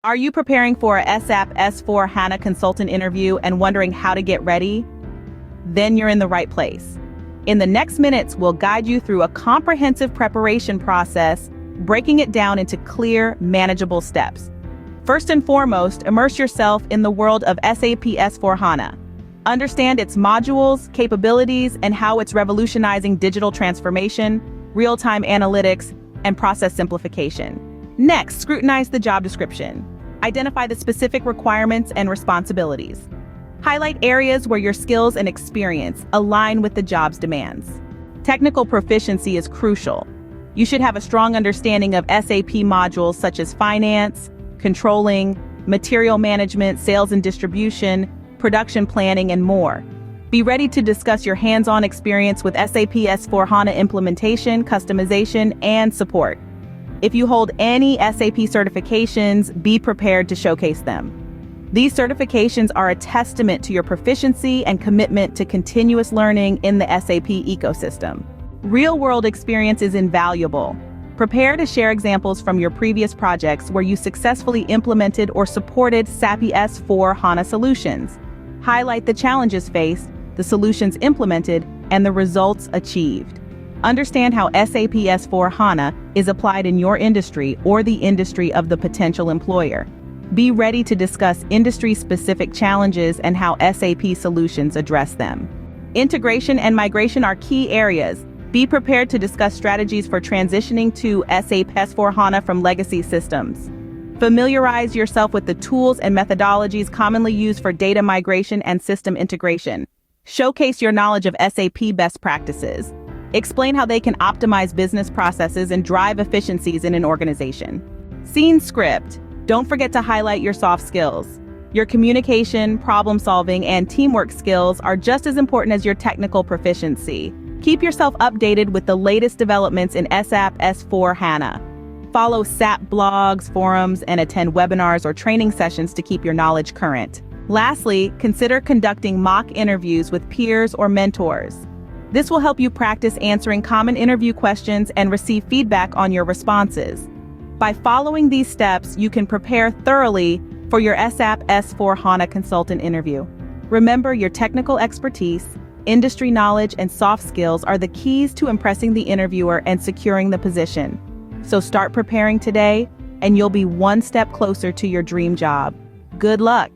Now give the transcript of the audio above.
Are you preparing for a SAP S/4HANA consultant interview and wondering how to get ready? Then you're in the right place. In the next minutes, we'll guide you through a comprehensive preparation process, breaking it down into clear, manageable steps. First and foremost, immerse yourself in the world of SAP S/4HANA. Understand its modules, capabilities, and how it's revolutionizing digital transformation, real-time analytics, and process simplification. Next, scrutinize the job description. Identify the specific requirements and responsibilities. Highlight areas where your skills and experience align with the job's demands. Technical proficiency is crucial. You should have a strong understanding of SAP modules such as finance, controlling, material management, sales and distribution, production planning, and more. Be ready to discuss your hands-on experience with SAP S/4HANA implementation, customization, and support. If you hold any SAP certifications, be prepared to showcase them. These certifications are a testament to your proficiency and commitment to continuous learning in the SAP ecosystem. Real-world experience is invaluable. Prepare to share examples from your previous projects where you successfully implemented or supported SAP S/4HANA solutions. Highlight the challenges faced, the solutions implemented, and the results achieved. Understand how SAP S/4HANA is applied in your industry or the industry of the potential employer. Be ready to discuss industry-specific challenges and how SAP solutions address them. Integration and migration are key areas. Be prepared to discuss strategies for transitioning to SAP S/4HANA from legacy systems. Familiarize yourself with the tools and methodologies commonly used for data migration and system integration. Showcase your knowledge of SAP best practices. Explain how they can optimize business processes and drive efficiencies in an organization. Scene script. Don't forget to highlight your soft skills. Your communication, problem-solving, and teamwork skills are just as important as your technical proficiency. Keep yourself updated with the latest developments in SAP S/4HANA. Follow SAP blogs, forums, and attend webinars or training sessions to keep your knowledge current. Lastly, consider conducting mock interviews with peers or mentors. This will help you practice answering common interview questions and receive feedback on your responses. By following these steps, you can prepare thoroughly for your SAP S/4HANA consultant interview. Remember, your technical expertise, industry knowledge, and soft skills are the keys to impressing the interviewer and securing the position. So start preparing today, and you'll be one step closer to your dream job. Good luck!